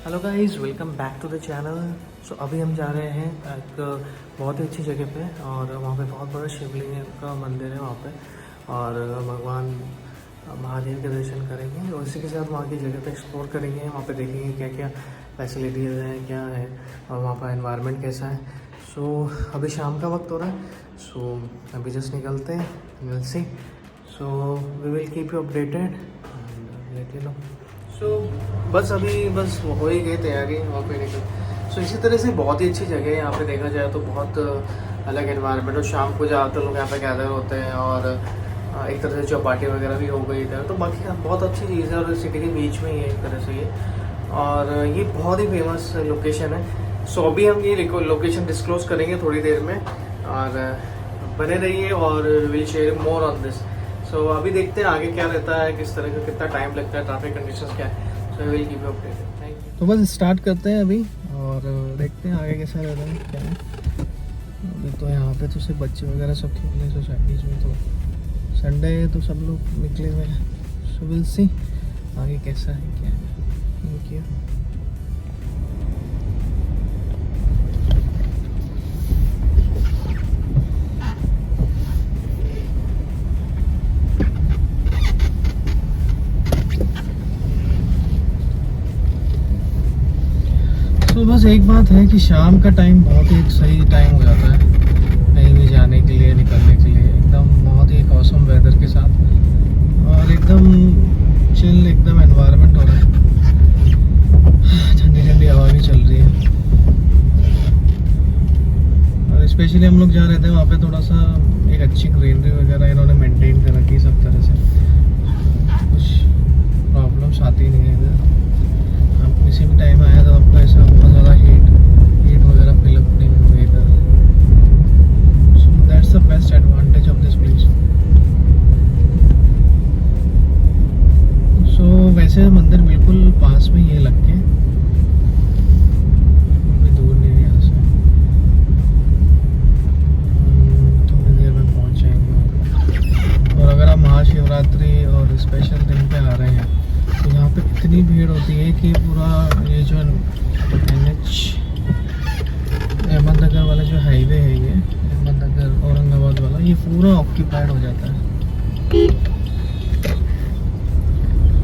Hello guys, welcome back to the channel. So अभी हम जा रहे हैं एक बहुत ही अच्छी जगह पे और वहाँ पे बहुत बड़ा शिवलिंग का मंदिर है वहाँ पे। और भगवान महादेव के दर्शन करेंगे और इसी के साथ वहाँ की जगह पे एक्सप्लोर करेंगे। वहाँ पे देखेंगे क्या क्या फैसिलिटीज़ हैं, क्या है और वहाँ का एनवायरनमेंट कैसा है। सो अभी शाम का वक्त हो रहा है। सो अभी जस्ट निकलते हैं, will see. So we will keep you updated and let you know. So बस हो ही गई तैयारी वहाँ पे निकल। सो इसी तरह से बहुत ही अच्छी जगह है यहाँ पे, देखा जाए तो बहुत अलग एनवायरनमेंट। और शाम को ज़्यादातर लोग यहाँ पे गैदर होते हैं और एक तरह से चौपाटी वगैरह भी हो गई इधर, तो बाकी बहुत अच्छी चीज़ है। और सिटी के बीच में ही है एक तरह से ये, और ये बहुत ही फेमस लोकेशन है। सो अभी हम ये लोकेशन डिस्क्लोज करेंगे थोड़ी देर में, और बने रहिए और will share more on this. So अभी देखते हैं आगे क्या रहता है, किस तरह का कितना टाइम लगता है, ट्रैफिक कंडीशंस क्या है। So will keep you updated. Thank you. तो बस स्टार्ट करते हैं अभी और देखते हैं आगे कैसा रहता है क्या है। अभी तो यहाँ पे तो सिर्फ बच्चे वगैरह सब खेल रहे हैं सोसाइटीज़ में, तो संडे है तो सब लोग निकले हुए हैं। सो विल सी आगे कैसा है क्या है। Thank you. तो बस एक बात है कि शाम का टाइम बहुत ही सही टाइम हो जाता है कहीं भी जाने के लिए, निकलने के लिए। एकदम बहुत ही एक औसम वेदर के साथ और एकदम चिल एकदम एनवायरनमेंट हो रहा है। ठंडी ठंडी हवा भी चल रही है। और स्पेशली हम लोग जहाँ रहते हैं वहाँ पे थोड़ा सा एक अच्छी ग्रीनरी वगैरह इन्होंने मेंटेन कर रखी है सब तरह से, कुछ प्रॉब्लम्स आती नहीं है इधर। आप किसी भी टाइम आया तो आपको ऐसा बहुत ज़्यादा हीट वगैरह फील अप नहीं हुई इधर। So that's the best advantage of this place. So वैसे मंदिर बिल्कुल पास में ये लग के, कोई दूर नहीं है यहाँ से। थोड़ी देर में पहुँच जाएंगे। और अगर आप महाशिवरात्रि और स्पेशल दिन पे आ रहे हैं तो यहाँ पे इतनी भीड़ होती है कि पूरा ये जो NH अहमदनगर वाला जो हाईवे है, ये अहमदनगर औरंगाबाद वाला, ये पूरा ऑक्यूपाइड हो जाता है।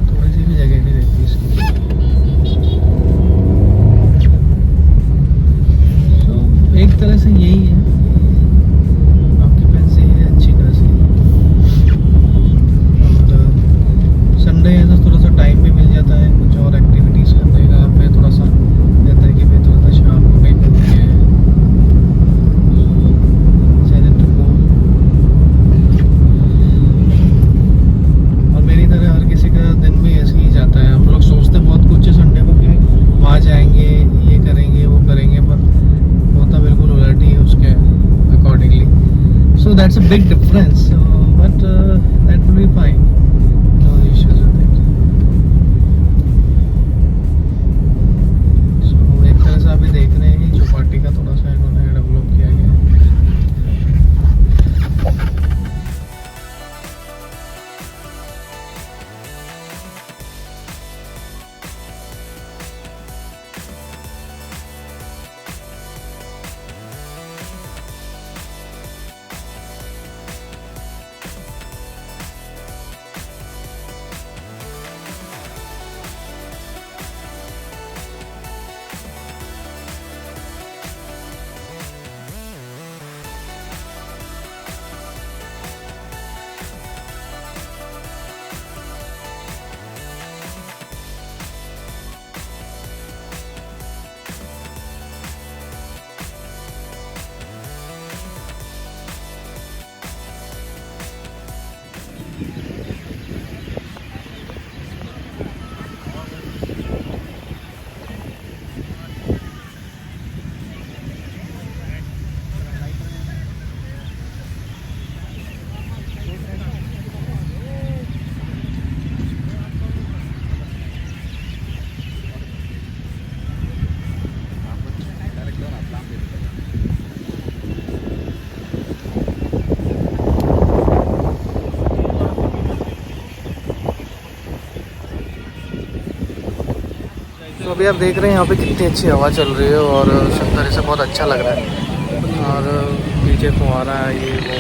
थोड़ी सी भी जगह नहीं रहती इसकी। तो एक तरह से यही है, ऑक्यूपेंसी है अच्छी खासी। और संडे है तो थोड़ा सा टाइम भी मिल जाता है कुछ और एक्टिविटीज़ करने का। फिर थोड़ा सा रहता है कि फिर थोड़ा सा शाम को कहीं घूम के और मेरी तरह हर किसी का दिन भी ऐसे ही जाता है। हम लोग सोचते बहुत कुछ है संडे को कि वहाँ जाएंगे, ये करेंगे, वो करेंगे, पर होता बिल्कुल उलट ही है उसके accordingly. So that's a big difference, but that will be fine, no issues with it. So एक तरह से अभी देख रहे हैं चौपाटी का थोड़ा सा इन्होंने डेवलप किया गया है। तो अभी आप देख रहे हैं यहाँ पे कितनी अच्छी हवा चल रही है और सब तरह से बहुत अच्छा लग रहा है। और पीछे फुहारा है ये वो,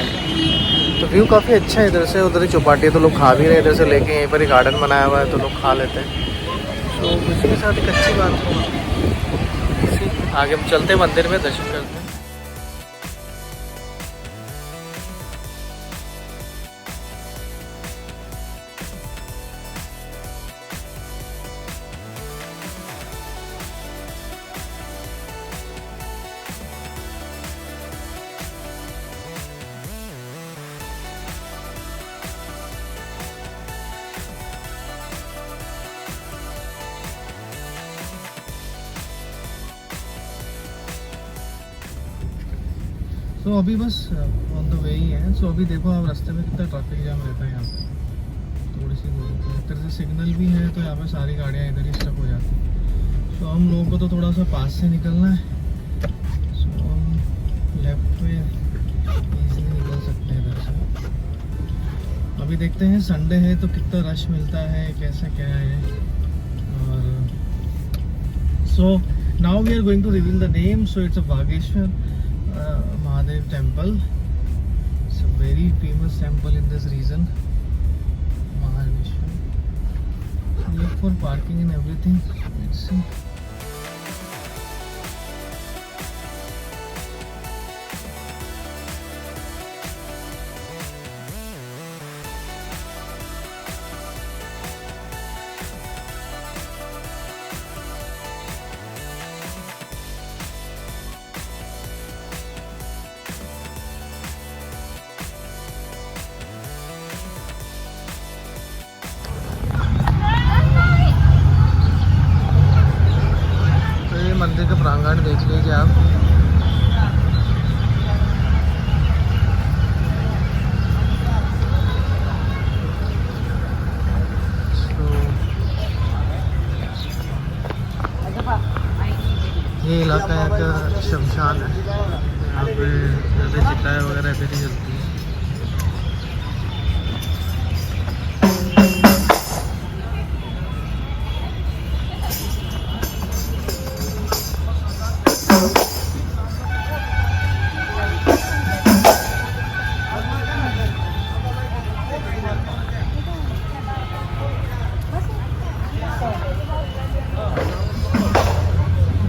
तो व्यू काफ़ी अच्छा है इधर से। उधर ही चौपाटी है तो लोग खा भी रहे हैं, इधर से लेके यहीं पर ही गार्डन बनाया हुआ है तो लोग खा लेते हैं। तो उसके साथ एक अच्छी बात हो, आगे हम चलते हैं मंदिर में, दर्शन करते हैं। तो अभी बस ऑन द वे ही है। सो अभी देखो आप रास्ते में कितना ट्रैफिक जाम रहता है यहाँ पे। थोड़ी सी दूरी पे एक तरह से सिग्नल भी है तो यहाँ पे सारी गाड़ियाँ इधर ही स्टक हो जाती हैं। तो हम लोगों को तो थोड़ा सा पास से निकलना है। सो हम लेफ्ट में ईजिली निकल सकते हैं इधर से। अभी देखते हैं संडे है तो कितना रश मिलता है, कैसे क्या है। और so now we are going to reveal the name. So it's a Bageshwar Mahadev temple. It's a very famous temple in this region, Mahaleshwar. So look for parking and everything. Let's see. मंदिर का प्रांगण देख लीजिए आप। ये इलाका यहाँ का शमशान है, यहाँ पे चिताएं वगैरह इधर ही जलती है।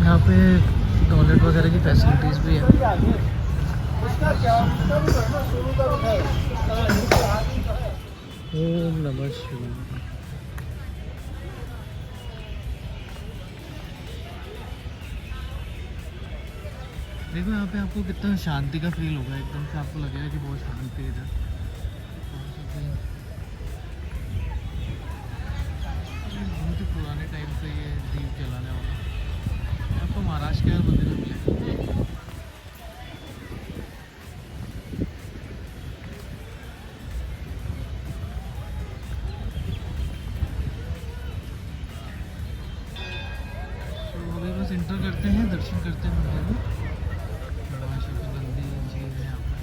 यहाँ पे टॉयलेट वगैरह की फैसिलिटीज़ भी है। ओम नमः शिवाय। देखो यहाँ पे आपको कितना शांति का फील होगा, एकदम से आपको लगेगा कि बहुत शांति है इधर। बहुत ही पुराने टाइम से ये दीप जलाने वाला आपको महाराष्ट्र के हर मंदिर में मिलेगा। तो अभी बस इंटर करते हैं, दर्शन करते हैं मंदिर में। भगवान शिव की नंदी जी है यहाँ पर।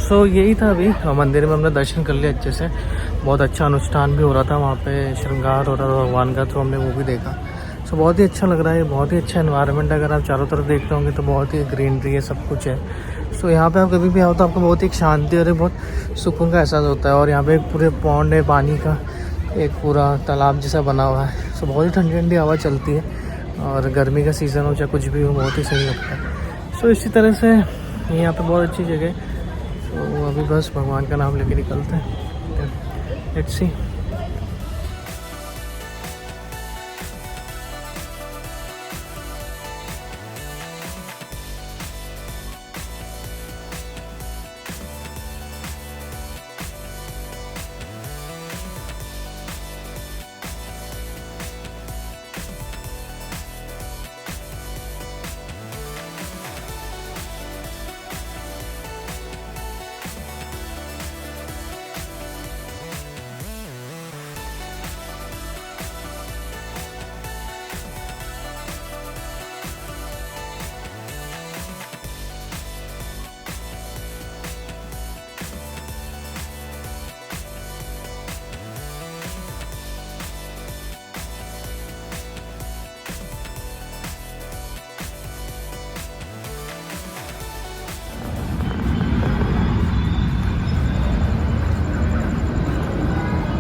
सो यही था अभी मंदिर में हमने दर्शन कर लिए अच्छे से। बहुत अच्छा अनुष्ठान भी हो रहा था वहाँ पे, श्रृंगार हो रहा था भगवान का, तो हमने वो भी देखा। सो बहुत ही अच्छा लग रहा है, बहुत ही अच्छा एनवायरनमेंट। अगर आप चारों तरफ देखते होंगे तो बहुत ही ग्रीनरी है, सब कुछ है। सो यहाँ पे आप कभी भी आओ तो आपको बहुत ही शांति और बहुत सुकून का एहसास होता है। और यहाँ पे एक पूरे पॉन्ड है, पानी का एक पूरा तालाब जैसा बना हुआ है। सो बहुत ही ठंडी ठंडी हवा चलती है, और गर्मी का सीज़न हो चाहे कुछ भी हो, बहुत ही सही लगता है। सो इसी तरह से यहाँ पे बहुत अच्छी जगह है। तो अभी बस भगवान का नाम लेके निकलते हैं। Let's see.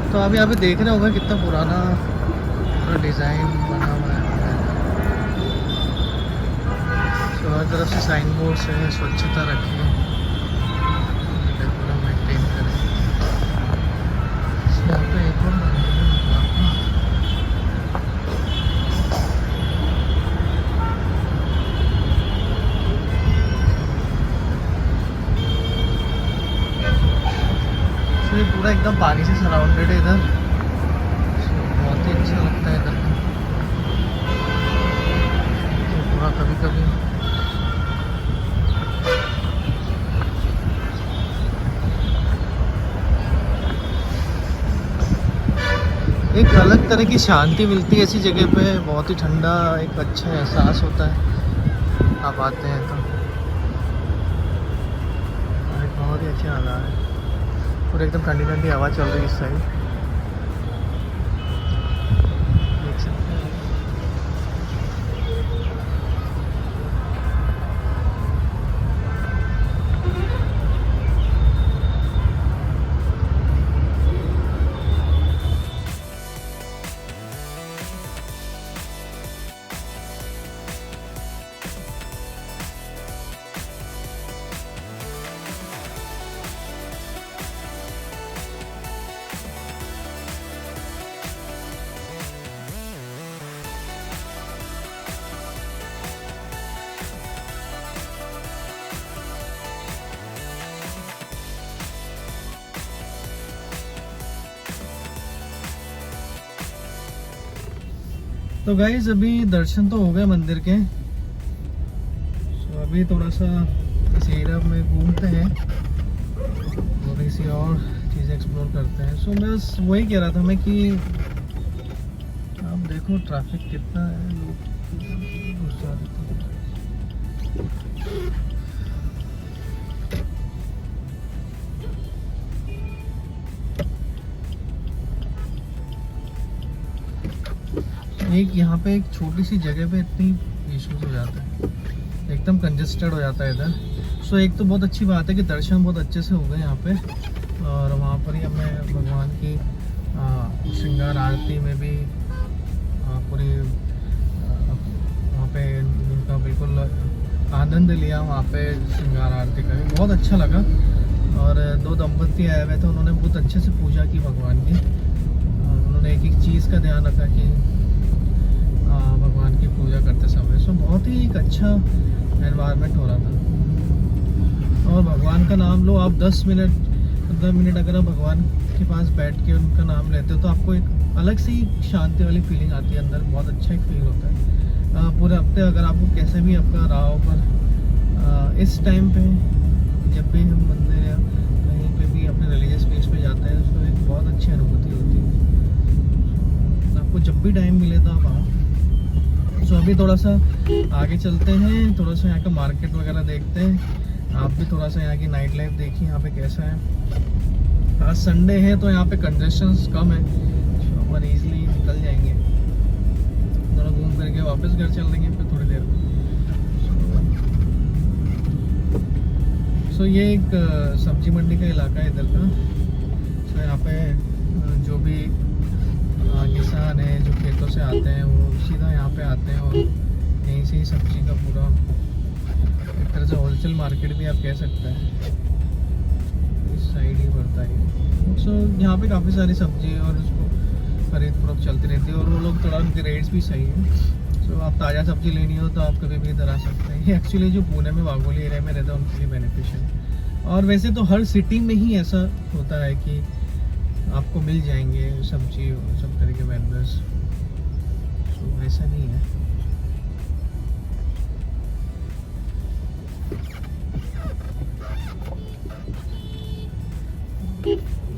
तो अभी यहाँ पे देख रहे होगा कितना पुराना पूरा डिज़ाइन बना हुआ है। तो हर तरफ से साइन बोर्ड है, स्वच्छता रखें, पूरा मेंटेन करें। यहाँ पे एक और मंदिर है भगवान का। तो ये पूरा एकदम पानी से सराउंडेड है इधर। बहुत ही अच्छा लगता है इधर का। तो पूरा कभी कभी एक अलग तरह की शांति मिलती है ऐसी जगह पे। बहुत ही ठंडा एक अच्छा एहसास होता है आप आते हैं तो। बहुत ही अच्छा नज़ारा है, पूरा एकदम ठंडी ठंडी हवा चल रही है इस साइड, देख सकते हैं। तो गाइस अभी दर्शन तो हो गए मंदिर के। तो अभी थोड़ा सा इस एरिया में घूमते हैं और इसी और चीज़ें एक्सप्लोर करते हैं। सो मैं बस वही कह रहा था मैं कि आप देखो ट्रैफिक कितना है, लोग घुस जाते हैं। एक यहाँ पे एक छोटी सी जगह पे इतनी इश्यूज हो जाता है, एकदम कंजेस्टेड हो जाता है इधर। सो एक तो बहुत अच्छी बात है कि दर्शन बहुत अच्छे से हो गए यहाँ पे, और वहाँ पर ही हमें भगवान की श्रृंगार आरती में भी पूरी वहाँ पे उनका बिल्कुल आनंद लिया। वहाँ पे श्रृंगार आरती का भी बहुत अच्छा लगा। और दो दंपति आए हुए थे, उन्होंने बहुत अच्छे से पूजा की भगवान की। उन्होंने एक एक चीज़ का ध्यान रखा कि भगवान की पूजा करते समय। सो बहुत ही एक अच्छा एनवायरनमेंट हो रहा था। और भगवान का नाम लो आप 10 मिनट 15 मिनट अगर आप भगवान के पास बैठ के उनका नाम लेते हो तो आपको एक अलग सी शांति वाली फीलिंग आती है अंदर। बहुत अच्छा एक फील होता है। पूरे हफ्ते अगर आपको कैसे भी आपका रहा हो, पर इस टाइम पे जब भी हम मंदिर या कहीं पे भी अपने रिलीजियस प्लेस पे जाते हैं तो एक बहुत अच्छी अनुभूति होती है। आपको जब भी टाइम मिले तो आप आओ। सो अभी थोड़ा सा आगे चलते हैं, थोड़ा सा यहाँ का मार्केट वगैरह देखते हैं। आप भी थोड़ा सा यहाँ की नाइट लाइफ देखिए यहाँ पे कैसा है। आज संडे है तो यहाँ पे कंजेशन कम है, तो अपन ईजिली निकल जाएंगे, थोड़ा घूम करके वापस घर चल देंगे फिर थोड़ी देर में। सो ये एक सब्जी मंडी का इलाका है इधर का। सो यहाँ पे जो भी किसान है जो खेतों से आते हैं वो सीधा यहाँ पे आते हैं और यहीं से ही सब्जी का पूरा एक तरह से होलसेल मार्केट भी आप कह सकते हैं, इस साइड ही पड़ता है। सो यहाँ पे काफ़ी सारी सब्जी और उसको खरीद फरोख्त चलती रहती है और वो लोग थोड़ा उनके रेट्स भी सही है। सो आप ताज़ा सब्जी लेनी हो तो आप कभी भी इधर आ सकते हैं। ये एक्चुअली जो पुणे में वाघोली एरिया में रहता है उनके लिए बेनिफिशियल है, और वैसे तो हर सिटी में ही ऐसा होता है कि आपको मिल जाएंगे सब्जी और सब तरह के वेंडर्स, तो ऐसा नहीं है।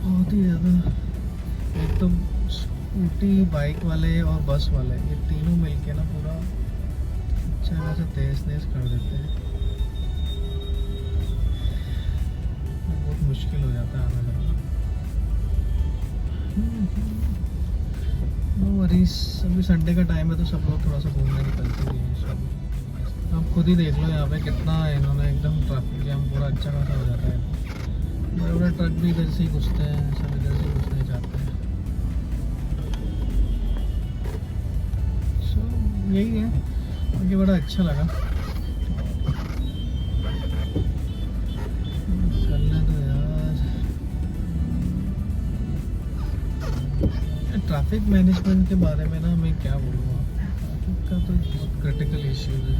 बहुत ही ज़्यादा, एक तो स्कूटी बाइक वाले और बस वाले ये तीनों मिलके ना पूरा अच्छा खासा तेज कर देते हैं, बहुत मुश्किल हो जाता है आना जाना। नो वरीज, अभी संडे का टाइम है तो सब लोग थोड़ा सा घूमने निकलते भी हैं सब। आप खुद ही देख लो यहाँ पे कितना इन्होंने एकदम ट्रैफिक जैम पूरा अच्छा खासा हो जाता है। बड़े बड़े ट्रक भी इधर से ही घुसते हैं, सब इधर से घुसने जाते हैं। सो यही है, मुझे बड़ा अच्छा लगा। चलने दो यार। ट्रैफिक मैनेजमेंट के बारे में ना मैं क्या बोलूँगा, ट्रैफिक का तो बहुत क्रिटिकल इश्यू है,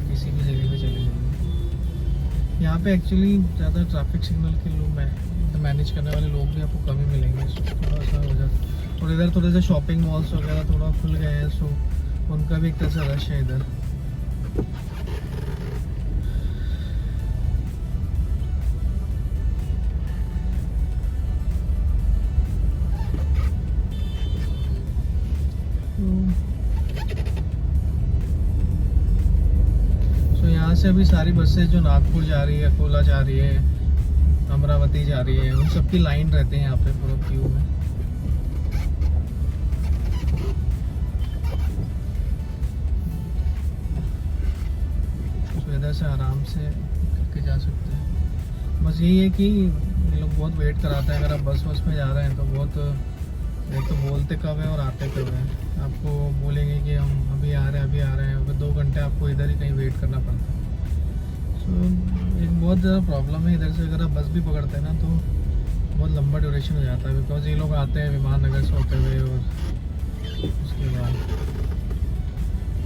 किसी भी जगह पे चले जाइए। यहाँ पे एक्चुअली ज़्यादा ट्रैफिक सिग्नल के लोग मैनेज करने वाले लोग भी आपको कम ही मिलेंगे, सो थोड़ा सा हो जाता। और इधर थोड़े से शॉपिंग मॉल्स वगैरह थोड़ा खुल गए हैं, सो उनका भी एक तरह से रश है इधर। यहाँ से अभी सारी बसें जो नागपुर जा रही है, अकोला जा रही है, अमरावती जा रही है, उन सब की लाइन रहते हैं यहाँ पे पूरा क्यू में। तो इधर से आराम से करके जा सकते हैं। बस यही है कि ये लोग बहुत वेट कराते हैं। अगर आप बस में जा रहे हैं तो बहुत एक तो बोलते कब है और आते कब है। आपको बोलेंगे कि हम अभी आ रहे हैं, फिर 2 घंटे आपको इधर ही कहीं वेट करना पड़ता है। सो एक बहुत ज़्यादा प्रॉब्लम है इधर से। अगर आप बस भी पकड़ते हैं ना तो बहुत लंबा ड्यूरेशन हो जाता है, बिकॉज ये लोग आते हैं विमान नगर से होते हुए और उसके बाद।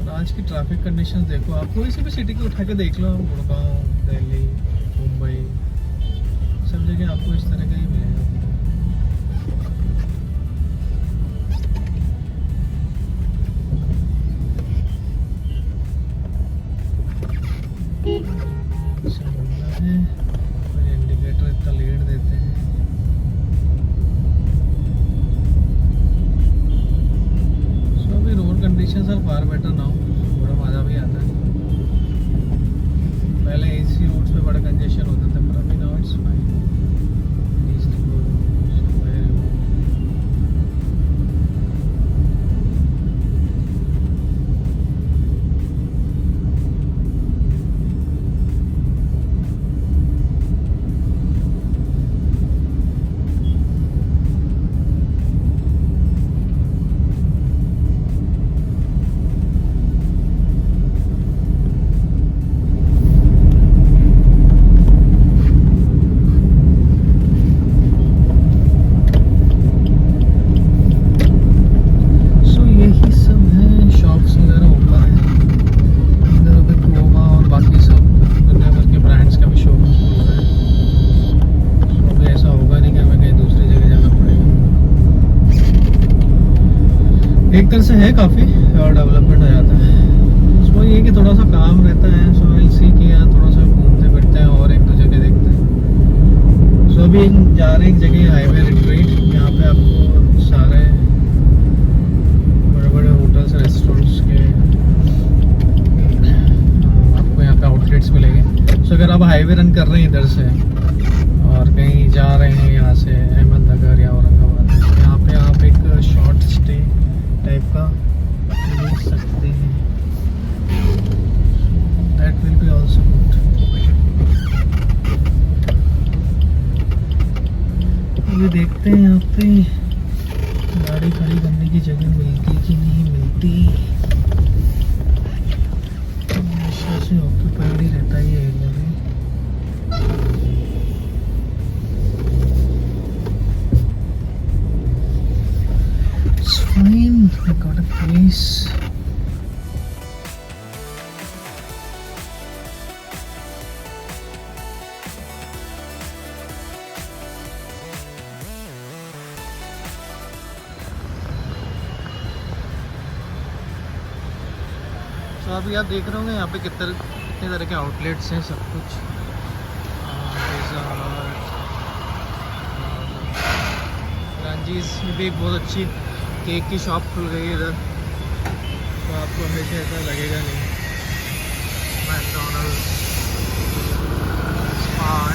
और आज की ट्रैफिक कंडीशन देखो, आप कोई सी भी सिटी को उठा के देख लो, गुड़गांव, दिल्ली, मुंबई, सब जगह आपको इस तरह का ही मिलेगा। इंडिकेटर इतना लीड देते हैं। सो अभी road conditions are far better now, बड़ा मज़ा भी आता है। पहले एसी रोड्स पे बड़ा कंजेशन होता था, पर अभी नाउ इट्स फाइन। एक तरह से है काफ़ी और डेवलपमेंट हो जाता है। उसमें ये कि थोड़ा सा काम रहता है। सो विल सी कि यहाँ थोड़ा सा घूमते फिरते हैं और एक दो जगह देखते हैं। सो अभी जा रहे हैं एक जगह हाईवे रिट्रीट, यहाँ पे आपको सारे बड़े बड़े होटल्स रेस्टोरेंट्स के आपको यहाँ पे आउटलेट्स मिलेंगे। सो अगर आप अब हाईवे रन कर रहे हैं इधर से और कहीं जा रहे हैं यहाँ से अहमदनगर या औरंगाबाद। तो यहाँ पे आप एक शॉर्ट स्टे टाइप का ले सकते हैं। That will B also good. अभी देखते हैं यहाँ पे गाड़ी खड़ी करने की जगह मिलती कि नहीं मिलती। हमेशा से ऑक्यूपाइड ही रहता है ये एरिया भी। It's fine, I got a place. तो अभी आप देख रहे होंगे यहाँ पे कितने तरह के आउटलेट्स हैं, सब कुछ। रांचीज में भी एक बहुत अच्छी केक की शॉप खुल गई है इधर, तो आपको हमेशा ऐसा लगेगा नहीं। मैकडॉनल्ड्स,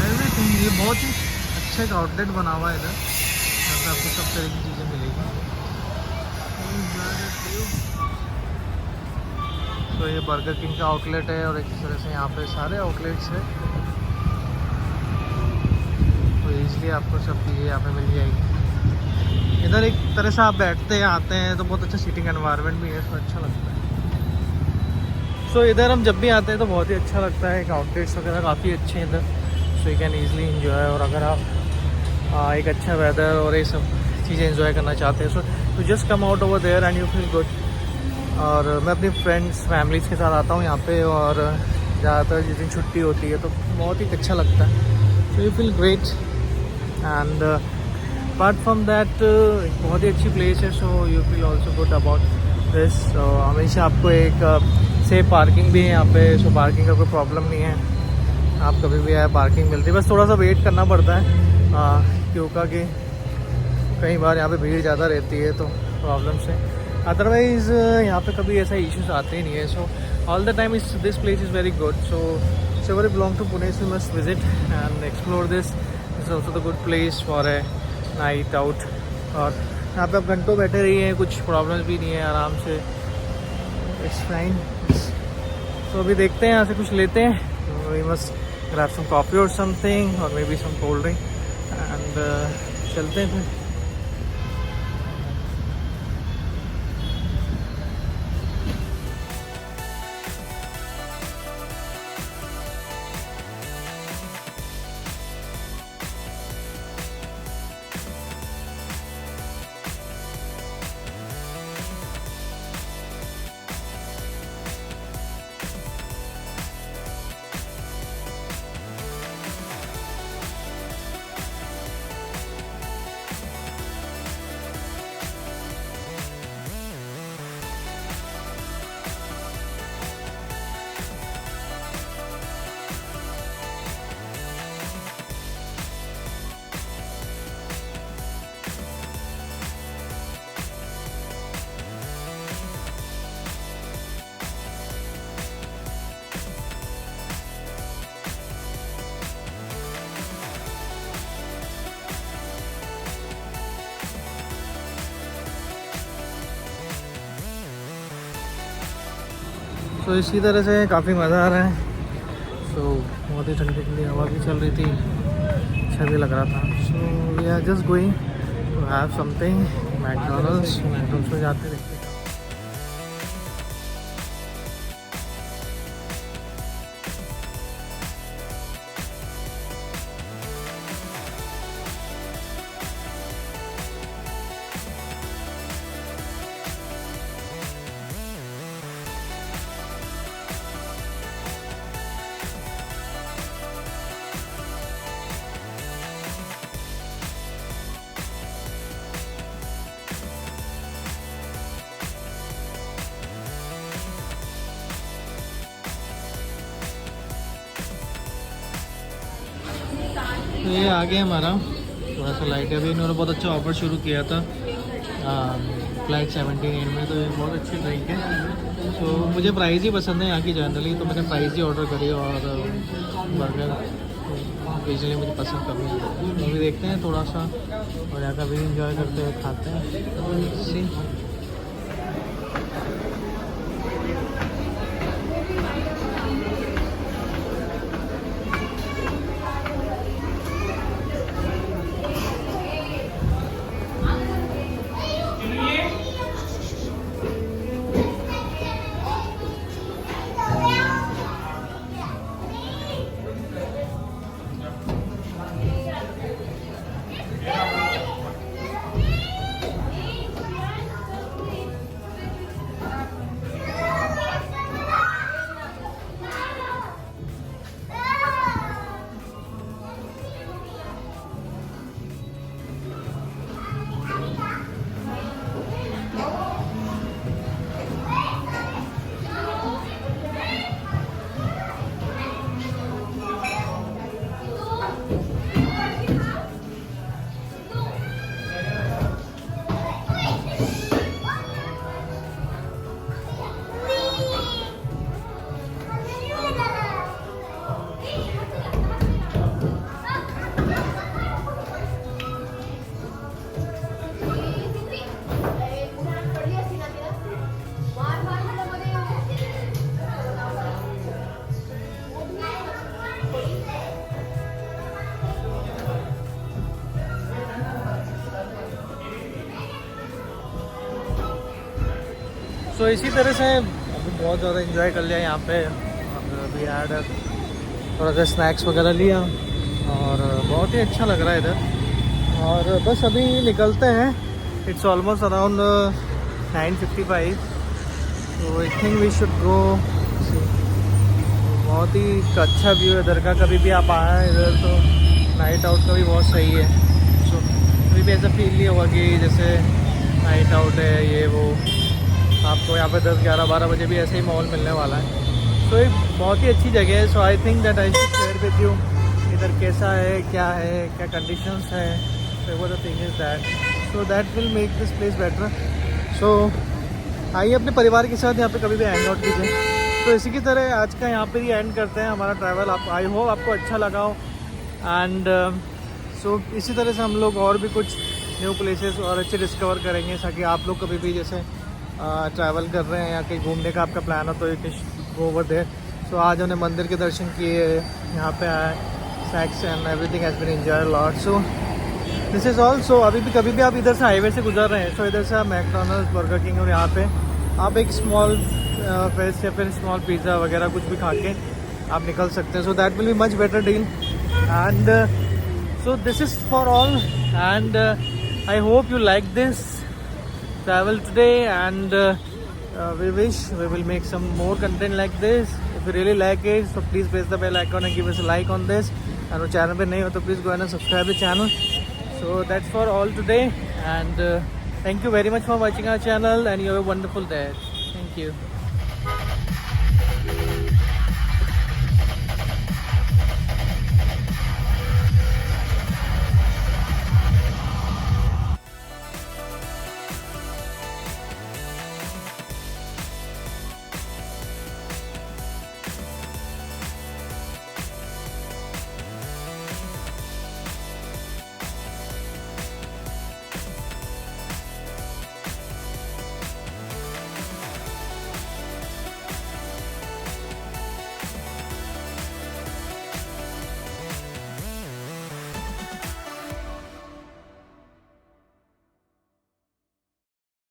एवरीथिंग, ये बहुत ही अच्छा एक आउटलेट बना हुआ है इधर, यहाँ पे आपको सब तरह की चीज़ें मिलेगी। तो ये बर्गर किंग का आउटलेट है और एक तरह से यहाँ पे सारे आउटलेट्स हैं, तो ईजिली आपको सब चीज़ें यहाँ पे मिल जाएगी। इधर एक तरह से आप बैठते हैं आते हैं तो बहुत अच्छा सीटिंग एनवायरनमेंट भी है, तो अच्छा लगता है। सो इधर हम जब भी आते हैं तो बहुत ही अच्छा लगता है। आउटलेट्स वगैरह काफ़ी अच्छे हैं इधर, so you can easily enjoy. और अगर आप एक अच्छा वेदर और ये सब चीज़ें इन्जॉय करना चाहते हैं, सो तो just come out over there and you feel good. और मैं अपनी फ्रेंड्स फैमिलीज़ के साथ आता हूँ यहाँ पे, और ज़्यादातर जिस दिन छुट्टी होती है तो बहुत ही अच्छा लगता है। So you feel great and apart from that बहुत ही अच्छी प्लेस है, so you feel also good about this. हमेशा आपको एक सेफ पार्किंग भी है यहाँ पे, सो पार्किंग का कोई प्रॉब्लम नहीं है, आप कभी भी आए पार्किंग मिलती है। बस थोड़ा सा वेट करना पड़ता है क्योंकि कई बार यहाँ पे भीड़ ज़्यादा रहती है तो प्रॉब्लम से, अदरवाइज़ यहाँ पे कभी ऐसा इश्यूज आते ही नहीं है। So all the time this place is very good. So whoever belong to Pune, you must visit and explore this. It's also the good place for a night out. और यहाँ पे आप घंटों बैठे रहिए, कुछ प्रॉब्लम्स भी नहीं है, आराम से इट्स फाइन। तो अभी देखते हैं यहाँ से कुछ लेते हैं। We must grab some coffee और समथिंग और maybe some cold drink and चलते हैं फिर। तो इसी तरह से काफ़ी मज़ा आ रहा है। सो बहुत ही ठंडी ठंडी हवा भी चल रही थी, अच्छा भी लग रहा था। So we are just going to have something McDonald's में जाते देखते। तो ये आ गया हमारा थोड़ा सा लाइट है। अभी इन्होंने बहुत अच्छा ऑफर शुरू किया था फ्लैट 78 में, तो ये बहुत अच्छी ड्रिंक है। तो मुझे प्राइस ही पसंद है यहाँ की जनरली, तो मैंने प्राइस ही ऑर्डर करी और बर्गर बेसिकली मुझे पसंद कभी है। तो अभी देखते हैं थोड़ा सा और यहाँ का भी इंजॉय करते हुए खाते हैं। सी इसी तरह से अभी बहुत ज़्यादा इन्जॉय कर लिया यहाँ पे। अभी ऐड थोड़ा सा स्नैक्स वगैरह लिया और बहुत ही अच्छा लग रहा है इधर। और बस अभी निकलते हैं। इट्स ऑलमोस्ट अराउंड 9:55, तो I think we should go. बहुत ही अच्छा व्यू है इधर का, कभी भी आप आए इधर तो नाइट आउट का भी बहुत सही है। सो कभी भी ऐसा फील नहीं होगा कि जैसे नाइट आउट है ये वो। आपको यहाँ पे 10, 11, 12 बजे भी ऐसे ही माहौल मिलने वाला है। तो एक बहुत ही अच्छी जगह है। So I think that I should share with you इधर कैसा है, क्या कंडीशंस है। सो वो the thing is that, so that will make this place better. So आइए अपने परिवार के साथ यहाँ पे कभी भी हैंग आउट कीजिए। तो इसी की तरह आज का यहाँ पे ही एंड करते हैं हमारा ट्रैवल। आप आई होप आपको अच्छा लगा हो। एंड सो इसी तरह से हम लोग और भी कुछ न्यू प्लेसेस और अच्छे डिस्कवर करेंगे, ताकि आप लोग कभी भी जैसे ट्रैवल कर रहे हैं या कहीं घूमने का आपका प्लान हो तो you can go over there. So आज हमने मंदिर के दर्शन किए, यहाँ पे आए, snacks and everything has been enjoy lot. So this is all. So अभी भी कभी भी आप इधर से हाईवे से गुजर रहे हैं, सो इधर से आप मैकडोनल्ड्स, बर्गर किंग और यहाँ पे आप एक स्मॉल फेस या फिर स्मॉल पिज़्ज़ा वगैरह कुछ भी खा के आप निकल सकते हैं। सो that will be much better deal. And so this is for all and I hope you like this travel today, and we wish we will make some more content like this. If you really like it, so please press the bell icon and give us a like on this. And if channel पे नहीं हो तो please go and subscribe the channel. So that's for all today, and thank you very much for watching our channel, and you have a wonderful day. Thank you.